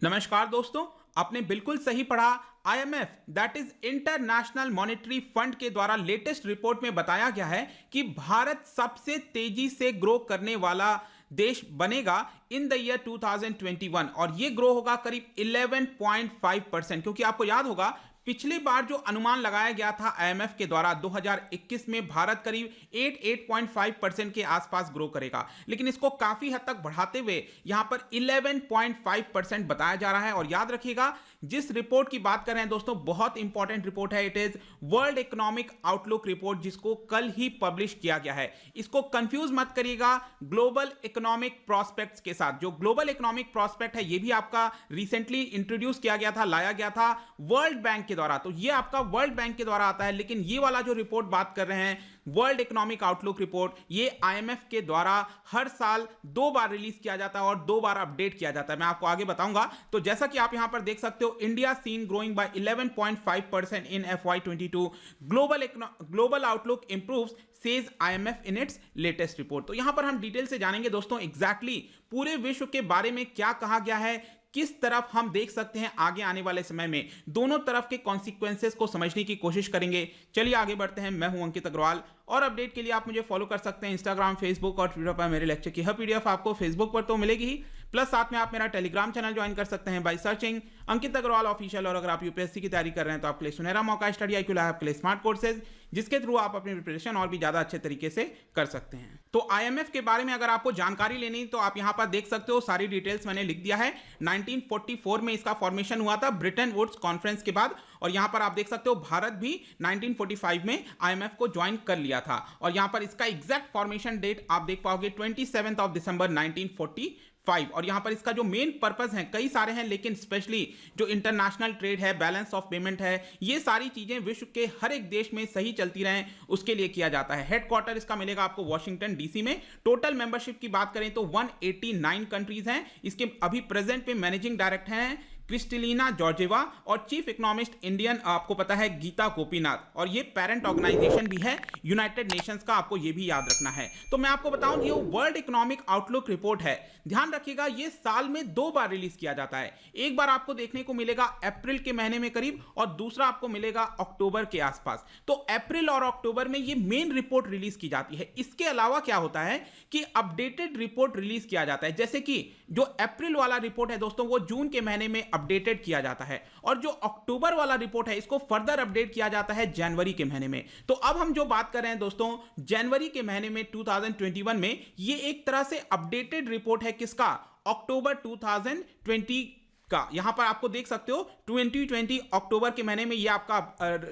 नमस्कार दोस्तों, आपने बिल्कुल सही पढ़ा। IMF that is international monetary fund के द्वारा लेटेस्ट रिपोर्ट में बताया गया है कि भारत सबसे तेजी से ग्रो करने वाला देश बनेगा इन द ईयर 2021 और ये ग्रो होगा करीब 11.5%। क्योंकि आपको याद होगा पिछली बार जो अनुमान लगाया गया था आईएमएफ के द्वारा 2021 में भारत करीब 8.5% के आसपास ग्रो करेगा, लेकिन इसको काफी हद तक बढ़ाते हुए यहां पर 11.5% बताया जा रहा है। और याद रखिएगा जिस रिपोर्ट की बात कर रहे हैं दोस्तों, बहुत इंपॉर्टेंट रिपोर्ट है। It is world economic outlook report, जिसको कल ही पब्लिश किया गया है। इसको कंफ्यूज मत करिएगा ग्लोबल इकोनॉमिक प्रोस्पेक्ट्स के साथ। जो ग्लोबल इकोनॉमिक प्रोस्पेक्ट है ये भी आपका रिसेंटली इंट्रोड्यूस किया गया था, लाया गया था वर्ल्ड बैंक द्वारा। तो ये आपका वर्ल्ड बैंक के द्वारा आता है, लेकिन ये वाला जो रिपोर्ट बात कर रहे हैं वर्ल्ड इकोनॉमिक आउटलुक रिपोर्ट, ये आईएमएफ के द्वारा हर साल 2 बार रिलीज किया जाता है और 2 बार अपडेट किया जाता है। मैं आपको आगे बताऊंगा। तो जैसा कि आप यहां पर देख सकते हो, India seen growing by 11.5% in FY22, global outlook improves says IMF in its latest report. तो यहां पर हम डिटेल से जानेंगे दोस्तों एग्जैक्टली पूरे विश्व के बारे में क्या कहा गया है, किस तरफ हम देख सकते हैं आगे आने वाले समय में, दोनों तरफ के कॉन्सिक्वेंसेस को समझने की कोशिश करेंगे। चलिए आगे बढ़ते हैं। मैं हूं अंकित अग्रवाल और अपडेट के लिए आप मुझे फॉलो कर सकते हैं इंस्टाग्राम, फेसबुक और ट्विटर पर। मेरे लेक्चर की हर पीडीएफ आपको फेसबुक पर तो मिलेगी ही, प्लस साथ में आप मेरा टेलीग्राम चैनल ज्वाइन कर सकते हैं by searching Ankit Agarwal official. और अगर आप यूपीएससी की तैयारी कर रहे हैं तो आपके लिए सुनहरा मौका स्टडी IQ लैब के लिए स्मार्ट कोर्सेज, जिसके थ्रू आप अपनी प्रिपरेशन और भी ज्यादा अच्छे तरीके से कर सकते हैं। तो आईएमएफ के बारे में अगर आपको जानकारी लेनी तो आप यहां पर देख सकते हो, सारी डिटेल्स मैंने लिख दिया है। 1944 में इसका फॉर्मेशन हुआ था ब्रिटेन वुड्स कॉन्फ्रेंस के बाद, और यहां पर आप देख सकते हो भारत भी 1945 में आईएमएफ को ज्वाइन कर लिया था। और यहां पर इसका एग्जैक्ट फॉर्मेशन डेट आप देख पाओगे 27 दिसंबर 1945। और यहां पर इसका जो मेन पर्पस है, कई सारे हैं, लेकिन स्पेशली जो इंटरनेशनल ट्रेड है, बैलेंस ऑफ पेमेंट है, ये सारी चीजें विश्व के हर एक देश में सही चलती रहें उसके लिए किया जाता है। हेडक्वार्टर इसका मिलेगा आपको वॉशिंगटन डीसी में। टोटल मेंबरशिप की बात करें तो 189 कंट्रीज हैं। इसके अभी प्रेजेंट पे मैनेजिंग डायरेक्टर हैं क्रिस्टलिना जॉर्जेवा और चीफ इकोनॉमिस्ट इंडियन आपको पता है गीता गोपीनाथ। और ये पेरेंट ऑर्गेनाइजेशन भी है यूनाइटेड नेशंस का, आपको ये भी याद रखना है। तो मैं आपको बताऊं, ये वर्ल्ड इकोनॉमिक आउटलुक रिपोर्ट है, ध्यान रखिएगा ये साल में 2 बार रिलीज किया जाता है। एक बार आपको देखने को मिलेगा अप्रैल के महीने में करीब, और दूसरा आपको मिलेगा अक्टूबर के आसपास। तो अप्रैल और अक्टूबर में ये मेन रिपोर्ट रिलीज की जाती है। इसके अलावा क्या होता है कि अपडेटेड रिपोर्ट रिलीज किया जाता है। जैसे कि जो अप्रैल वाला रिपोर्ट है दोस्तों, वो जून के महीने में अपडेटेड किया जाता है, और जो अक्टूबर वाला रिपोर्ट है इसको फर्दर अपडेट किया जाता है जनवरी के महीने में। तो अब हम जो बात कर रहे हैं दोस्तों, जनवरी के महीने में 2021 में, ये एक तरह से अपडेटेड रिपोर्ट है किसका, अक्टूबर 2020 का। यहां पर आपको देख सकते हो 2020 अक्टूबर के महीने में ये आपका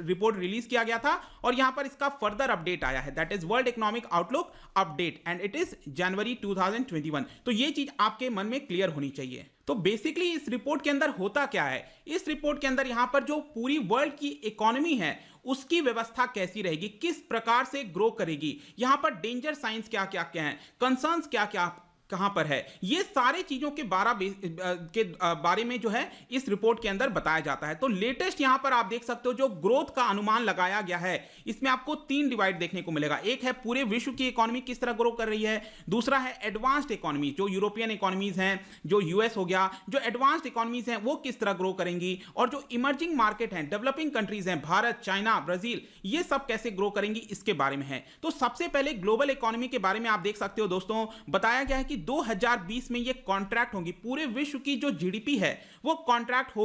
रिपोर्ट रिलीज किया गया था, और यहां पर इसका फर्दर अपडेट आया है, that is world economic outlook update, and it is जनवरी 2021। तो ये चीज आपके मन में क्लियर होनी चाहिए। तो बेसिकली इस रिपोर्ट के अंदर होता क्या है, इस रिपोर्ट के अंदर यहां पर जो पूरी वर्ल्ड की इकोनॉमी है उसकी व्यवस्था कैसी रहेगी, किस प्रकार से ग्रो करेगी, यहां पर डेंजर साइंस क्या क्या क्या है, कंसर्न्स क्या क्या कहां पर है, ये सारे चीजों के बारे में जो है इस रिपोर्ट के अंदर बताया जाता है। तो लेटेस्ट यहां पर आप देख सकते हो जो ग्रोथ का अनुमान लगाया गया है, इसमें आपको 3 डिवाइड देखने को मिलेगा। एक है पूरे विश्व की इकोनॉमी किस तरह ग्रो कर रही है, दूसरा है एडवांस्ड इकोनॉमी, जो यूरोपियन इकोनॉमीज हैं, जो यूएस हो गया, जो एडवांस्ड इकोनॉमीज हैं वो किस तरह ग्रो करेंगी, और जो इमर्जिंग मार्केट हैं, डेवलपिंग कंट्रीज हैं, भारत, चाइना, ब्राजील, ये सब कैसे ग्रो करेंगी, इसके बारे में है। तो सबसे पहले ग्लोबल इकोनॉमी के बारे में आप देख सकते हो दोस्तों, बताया गया है कि 2020 में ये कॉन्ट्रैक्ट होगी, पूरे विश्व की जो जीडीपी है वो कॉन्ट्रैक्ट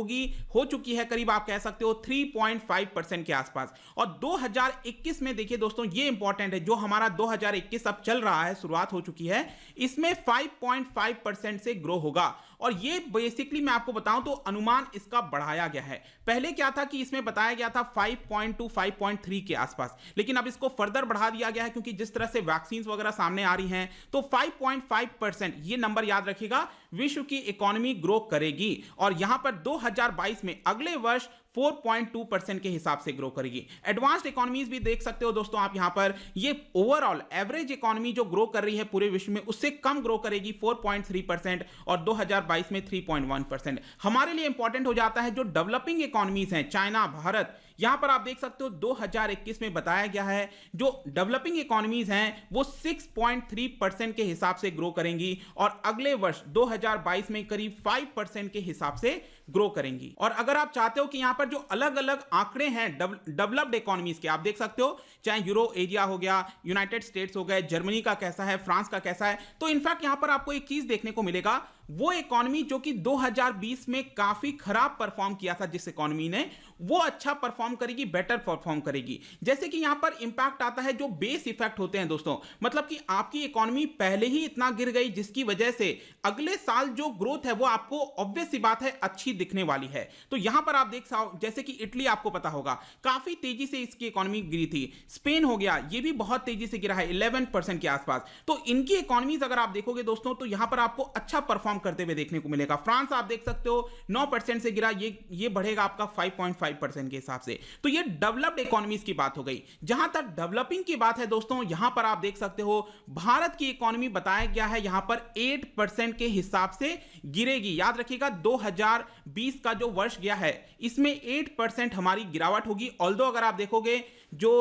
हो चुकी है करीब आप कह सकते हो 3.5% के आसपास। और 2021 में देखिए दोस्तों, ये इंपॉर्टेंट है, जो हमारा 2021 अब चल रहा है, शुरुआत हो चुकी है, इसमें 5.5% से ग्रो होगा। और ये बेसिकली मैं आपको बताऊं तो अनुमान इसका बढ़ाया गया है। पहले क्या था कि इसमें बताया गया था 5.2 5.3 के आसपास, लेकिन अब इसको फर्दर बढ़ा दिया गया है, क्योंकि जिस तरह से वैक्सीन वगैरह सामने आ रही हैं, तो 5.5% ये नंबर याद रखिएगा विश्व की इकोनॉमी ग्रो करेगी। और यहां पर 2022 में अगले वर्ष 4.2% के हिसाब से ग्रो करेगी। एडवांस्ड इकोनॉमीज भी देख सकते हो दोस्तों आप यहां पर, ये ओवरऑल एवरेज इकोनॉमी जो ग्रो कर रही है पूरे विश्व में उससे कम ग्रो करेगी 4.3%, और 2022 में 3.1%। हमारे लिए इंपॉर्टेंट हो जाता है जो डेवलपिंग इकोनॉमीज हैं, चाइना, भारत, यहां पर आप देख सकते हो 2021 में बताया गया है जो डेवलपिंग इकोनॉमीज हैं वो 6.3% के हिसाब से ग्रो करेंगी और अगले वर्ष 2022 में करीब 5% के हिसाब से ग्रो करेंगी। और अगर आप चाहते हो कि यहां पर जो अलग अलग आंकड़े हैं डेवलप्ड इकोनॉमीज के, आप देख सकते हो चाहे यूरो एरिया हो गया, यूनाइटेड स्टेट्स हो गए, जर्मनी का कैसा है, फ्रांस का कैसा है, तो इनफैक्ट यहां पर आपको एक चीज देखने को मिलेगा, वो इकोनॉमी जो कि 2020 में काफी खराब परफॉर्म किया था, जिस इकोनॉमी ने, वो अच्छा परफॉर्म करेगी, बेटर परफॉर्म करेगी। जैसे कि यहां पर इंपैक्ट आता है जो बेस इफेक्ट होते हैं दोस्तों, मतलब कि आपकी इकोनॉमी पहले ही इतना गिर गई जिसकी वजह से अगले साल जो ग्रोथ है वो आपको ऑब्वियस सी बात है अच्छी दिखने वाली है। तो यहां पर आप देख जैसे कि इटली आपको पता होगा काफी तेजी से इसकी इकोनॉमी गिरी थी, स्पेन हो गया ये भी बहुत तेजी से गिरा है 11% के आसपास। तो इनकी इकोनॉमीज अगर आप देखोगे दोस्तों तो यहां पर आपको अच्छा परफॉर्म करते हुए देखने को मिलेगा। फ्रांस आप देख सकते हो 9% से गिरा, ये बढ़ेगा आपका 5.5% के हिसाब से। तो ये डेवलप्ड इकोनॉमीज की बात हो गई। जहां तक डेवलपिंग की बात है दोस्तों, यहां पर आप देख सकते हो भारत की इकोनॉमी बताया गया है यहां पर 8% के हिसाब से गिरेगी। याद रखिएगा 2020 का जो वर्ष गया है इसमें 8% हमारी गिरावट होगी। ऑल्दो अगर आप देखोगे जो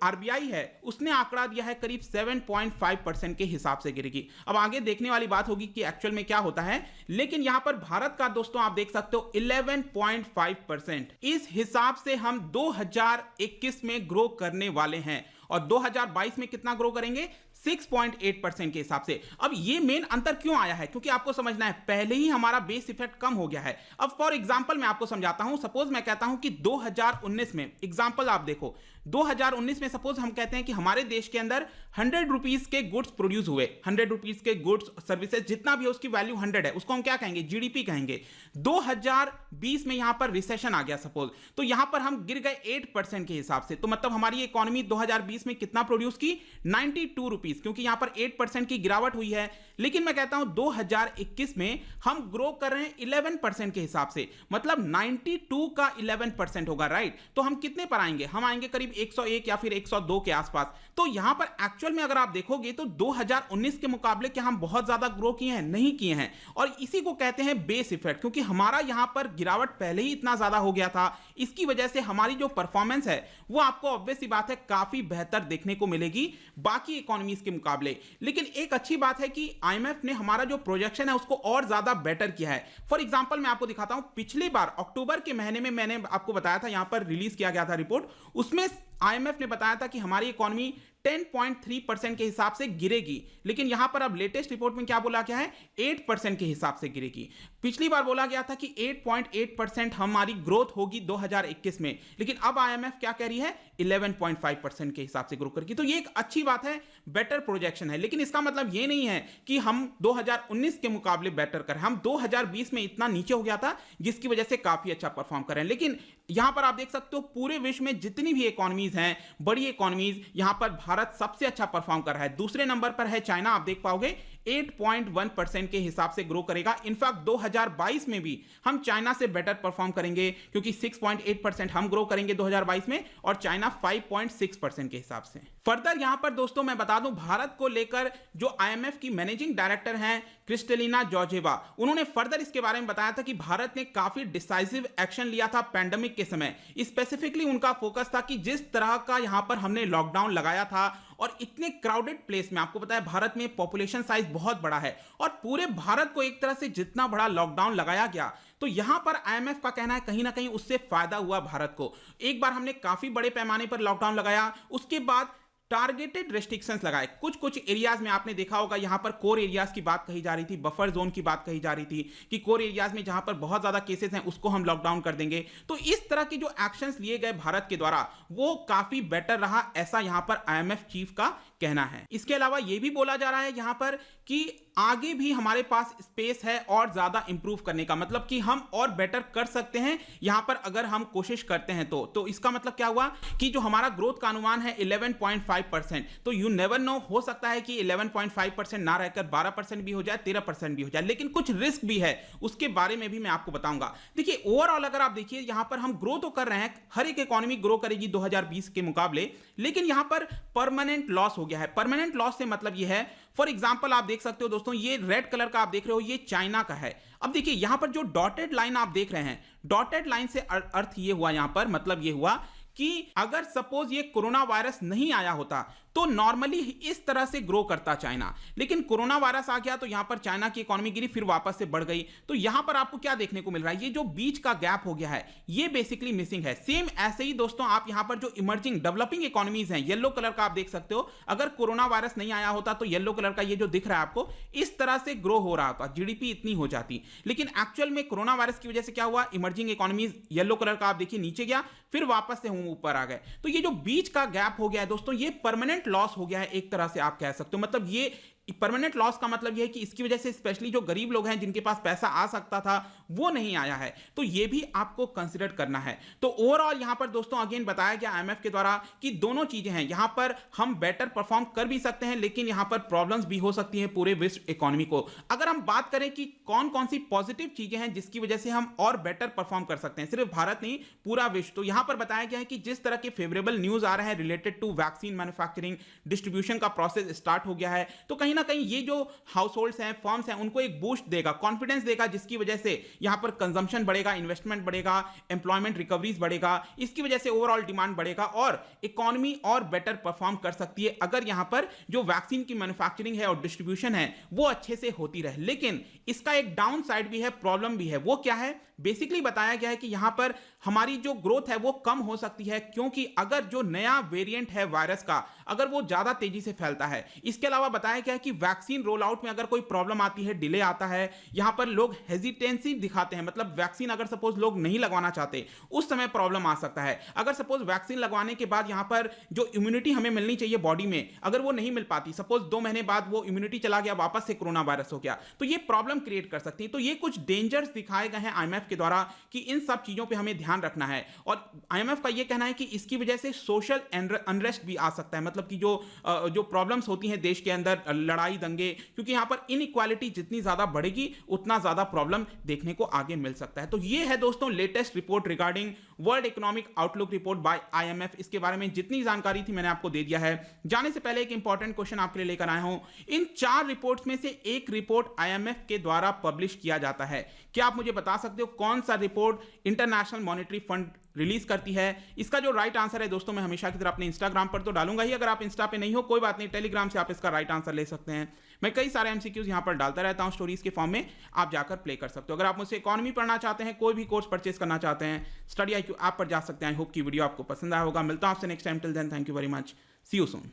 आरबीआई है उसने आंकड़ा दिया है करीब 7.5% के हिसाब से गिरेगी। अब आगे देखने वाली बात होगी कि एक्चुअल में क्या होता है, लेकिन यहां पर भारत का दोस्तों आप देख सकते हो 11.5%। इस हिसाब से हम 2021 में ग्रो करने वाले हैं और 2022 में कितना ग्रो करेंगे, 6.8% के हिसाब से। अब ये मेन अंतर क्यों आया है, क्योंकि आपको समझना है पहले ही हमारा बेस इफेक्ट कम हो गया है। अब फॉर एग्जांपल मैं आपको समझाता हूं, सपोज मैं कहता हूं कि 2019 में, एग्जांपल आप देखो 2019 में सपोज हम कहते हैं कि हमारे देश के अंदर 100 रुपीज के गुड्स प्रोड्यूस हुए, 100 रुपीज के गुड्स सर्विसेज जितना भी है उसकी वैल्यू 100 है, उसको हम क्या कहेंगे, जीडीपी कहेंगे। 2020 में यहां पर रिसेशन आ गया सपोज, तो यहां पर हम गिर गए 8% के हिसाब से। तो मतलब हमारी इकोनॉमी 2020 में कितना प्रोड्यूस की, 92 रुपीज, क्योंकि यहां पर 8% की गिरावट हुई है। लेकिन मैं कहता हूं 2021 में हम ग्रो कर रहे हैं 11% के हिसाब से, मतलब 92 का 11% होगा, राइट। तो हम कितने पर आएंगे, हम आएंगे करीब 101 या फिर 102 के आसपास। तो यहां पर एक्चुअल में अगर आप देखोगे तो 2019 के मुकाबले क्या हम बहुत ज्यादा ग्रो किए हैं, नहीं किए हैं। और इसी को कहते हैं बेस इफेक्ट, क्योंकि हमारा यहां पर गिरावट पहले ही इतना ज्यादा हो गया था। इसकी वजह से हमारी जो परफॉर्मेंस है वो आपको ऑब्वियस सी बात है काफी बेहतर देखने को मिलेगी बाकी इकोनॉमीज के मुकाबले। लेकिन एक अच्छी बात है कि आईएमएफ ने हमारा जो प्रोजेक्शन है उसको और ज्यादा बेटर किया है। फॉर एग्जांपल मैं आपको दिखाता हूं, पिछली बार अक्टूबर के महीने में मैंने आपको बताया था, यहां पर रिलीज किया गया था रिपोर्ट, उसमें आईएमएफ ने बताया था कि हमारी इकोनॉमी 10.3% के हिसाब से गिरेगी। लेकिन यहां पर अब लेटेस्ट रिपोर्ट में क्या बोला गया है, 8% के हिसाब से गिरेगी। पिछली बार बोला गया था कि 8.8% हमारी ग्रोथ होगी 2021 में, लेकिन अब आईएमएफ क्या कह रही है, 11.5% के हिसाब से ग्रो करेगी। तो ये एक अच्छी बात है, बेटर प्रोजेक्शन है। लेकिन इसका मतलब ये नहीं है कि हम 2019 के मुकाबले बेटर करें। हम 2020 में इतना नीचे हो गया था जिसकी वजह से काफी अच्छा परफॉर्म कर रहे हैं। लेकिन यहां पर आप देख सकते हो पूरे विश्व में जितनी भी इकोनॉमीज हैं, बड़ी इकोनॉमीज, यहां पर भारत सबसे अच्छा परफॉर्म कर रहा है। दूसरे नंबर पर है चाइना, आप देख पाओगे 8.1% के हिसाब से ग्रो करेगा। इनफैक्ट 2022 में भी हम चाइना से बेटर परफॉर्म करेंगे, क्योंकि 6.8% हम ग्रो करेंगे 2022 में और चाइना 5.6% के हिसाब से। फर्दर यहां पर दोस्तों मैं बता दूं, भारत को लेकर जो आईएमएफ की मैनेजिंग डायरेक्टर हैं क्रिस्टलिना जॉर्जेवा, उन्होंने फर्दर इसके बारे में बताया था कि भारत ने काफी डिसाइसिव एक्शन लिया था पैंडेमिक के समय। स्पेसिफिकली उनका फोकस था कि जिस तरह का यहां पर हमने लॉकडाउन लगाया था और इतने क्राउडेड प्लेस में, आपको पता है भारत में पॉपुलेशन साइज बहुत बड़ा है और पूरे भारत को एक तरह से जितना बड़ा लॉकडाउन लगाया गया, तो यहां पर आईएमएफ का कहना है कहीं ना कहीं उससे फायदा हुआ भारत को। एक बार हमने काफी बड़े पैमाने पर लॉकडाउन लगाया, उसके बाद टारगेटेड रेस्ट्रिक्शंस लगाए। कुछ एरियाज में आपने देखा होगा, यहां पर कोर एरियाज की बात कही जा रही थी, बफर जोन की बात कही जा रही थी कि कोर एरियाज में जहां पर बहुत ज्यादा केसेस हैं उसको हम लॉकडाउन कर देंगे। तो इस तरह के जो एक्शंस लिए गए भारत के द्वारा वो काफी बेटर रहा, ऐसा यहां पर आईएमएफ चीफ का कहना है। इसके अलावा यह भी बोला जा रहा है यहां पर कि आगे भी हमारे पास स्पेस है और ज्यादा इंप्रूव करने का, मतलब कि हम और बेटर कर सकते हैं यहां पर अगर हम कोशिश करते हैं तो इसका मतलब क्या हुआ कि जो हमारा ग्रोथ का अनुमान है 11.5%, तो यू नेवर नो, हो सकता है कि 11.5% ना रहकर 12% भी हो जाए, 13% भी हो जाए, लेकिन कुछ रिस्क भी है, उसके बारे में भी मैं आपको बताऊंगा। देखिए ओवरऑल अगर आप देखिए यहां पर हम ग्रो तो कर रहे हैं, हर एक इकोनॉमी ग्रो करेगी 2020 के मुकाबले, लेकिन यहां पर परमानेंट लॉस हो गया है। परमानेंट लॉस से मतलब यह है, फॉर एग्जाम्पल आप देख सकते हो दोस्तों, ये रेड कलर का आप देख रहे हो, ये चाइना का है। अब देखिए यहां पर जो डॉटेड लाइन आप देख रहे हैं, डॉटेड लाइन से अर्थ ये हुआ, यहां पर मतलब ये हुआ कि अगर सपोज ये कोरोना वायरस नहीं आया होता तो नॉर्मली इस तरह से ग्रो करता चाइना, लेकिन कोरोना वायरस आ गया तो यहां पर चाइना की इकोनॉमी गिरी, फिर वापस से बढ़ गई। तो यहां पर आपको क्या देखने को मिल रहा है, ये जो बीच का गैप हो गया है ये बेसिकली मिसिंग है। सेम ऐसे ही दोस्तों आप यहां पर जो इमर्जिंग डेवलपिंग इकोनॉमीज हैं, येलो कलर का आप देख सकते हो, अगर कोरोना वायरस नहीं आया होता तो येलो कलर का ये जो दिख रहा है आपको, इस तरह से ग्रो हो रहा होता, जीडीपी इतनी हो जाती। लेकिन एक्चुअल में कोरोना वायरस की वजह से क्या हुआ, इमर्जिंग इकोनॉमीज येलो कलर का आप देखिए नीचे गया, फिर वापस से हम ऊपर आ गए। तो ये जो बीच का गैप हो गया है दोस्तों, ये परमानेंट लॉस हो गया है एक तरह से आप कह सकते हो। मतलब ये परमानेंट लॉस का मतलब यह है कि इसकी वजह से स्पेशली जो गरीब लोग हैं जिनके पास पैसा आ सकता था वो नहीं आया है, तो ये भी आपको कंसीडर करना है। तो ओवरऑल यहां पर दोस्तों अगेन बताया गया आईएमएफ के द्वारा कि दोनों चीजें हैं, यहां पर हम बेटर परफॉर्म कर भी सकते हैं लेकिन यहां पर प्रॉब्लम्स भी हो सकती हैं पूरे विश्व इकोनॉमी को। अगर हम बात करें कि कौन कौन सी पॉजिटिव चीजें हैं जिसकी वजह से हम और बेटर परफॉर्म कर सकते हैं, सिर्फ भारत नहीं पूरा विश्व, तो यहां पर बताया गया है कि जिस तरह के फेवरेबल न्यूज आ रहे हैं related to vaccine manufacturing, distribution का प्रोसेस स्टार्ट हो गया है, तो कहीं ना कहीं ये जो हाउस होल्ड्स हैं, फर्म्स हैं, उनको एक बूस्ट देगा, कॉन्फिडेंस देगा, जिसकी वजह से यहां पर कंजम्पशन बढ़ेगा, इन्वेस्टमेंट बढ़ेगा, एम्प्लॉयमेंट रिकवरीज बढ़ेगा, इसकी वजह से ओवरऑल डिमांड बढ़ेगा और इकोनॉमी और बेटर परफॉर्म कर सकती है अगर यहां पर जो वैक्सीन की मैन्युफैक्चरिंग है और डिस्ट्रीब्यूशन है वो अच्छे से होती रहे। लेकिन इसका एक डाउन साइड भी है, प्रॉब्लम भी है। वो क्या है, बेसिकली बताया गया है कि यहां पर हमारी जो ग्रोथ है वो कम हो सकती है, क्योंकि अगर जो नया वेरिएंट है वायरस का अगर वो ज्यादा तेजी से फैलता है। इसके अलावा बताया गया है कि वैक्सीन रोल आउट में अगर कोई प्रॉब्लम आती है, डिले आता है, यहां पर लोग हेजिटेंसी दिखाते हैं, मतलब वैक्सीन अगर सपोज लोग नहीं लगवाना चाहते उस समय प्रॉब्लम आ सकता है। अगर सपोज वैक्सीन लगवाने के बाद यहां पर जो इम्यूनिटी हमें मिलनी चाहिए बॉडी में अगर वो नहीं मिल पाती, सपोज 2 महीने बाद वो इम्यूनिटी चला गया, वापस से कोरोना वायरस हो गया, तो ये प्रॉब्लम क्रिएट कर सकती है। तो ये कुछ डेंजर्स दिखाए गए हैं आईएमएफ के द्वारा कि इन सब चीजों पे हमें ध्यान रखना है। और आईएमएफ का ये कहना है कि इसकी वजह से सोशल अनरेस्ट भी आ सकता है, मतलब कि जो प्रॉब्लम्स होती हैं देश के अंदर, लड़ाई दंगे, क्योंकि यहां पर इनइक्वालिटी जितनी ज्यादा बढ़ेगी उतना ज्यादा प्रॉब्लम देखने को आगे मिल सकता है। तो ये है दोस्तों latest report regarding world economic outlook report by IMF. इसके बारे में जितनी जानकारी थी मैंने आपको दे दिया है। जाने से पहले एक इंपॉर्टेंट क्वेश्चन आपके लिए लेकर आया हूं, इन 4 रिपोर्ट्स में से एक रिपोर्ट आईएमएफ के द्वारा पब्लिश किया जाता है, क्या आप मुझे बता सकते हो कौन सा report international monetary fund release करती है? इसका जो राइट आंसर है दोस्तों मैं हमेशा की तरह अपने इंस्टाग्राम पर तो डालूंगा ही, अगर आप इंस्टा पे नहीं हो कोई बात नहीं, टेलीग्राम से आप इसका राइट आंसर ले सकते हैं। मैं कई सारे एमसीक्यूज यहां पर डालता रहता हूं स्टोरीज के फॉर्म में, आप जाकर प्ले कर सकते हो। अगर आप मुझसे इकोनॉमी पढ़ना चाहते हैं, कोई भी कोर्स परचेस करना चाहते हैं, स्टडी IQ ऐप पर जा सकते हैं। आई होप की वीडियो आपको पसंद आया होगा। मिलता हूं आपसे next time, till then thank you very much, see you soon.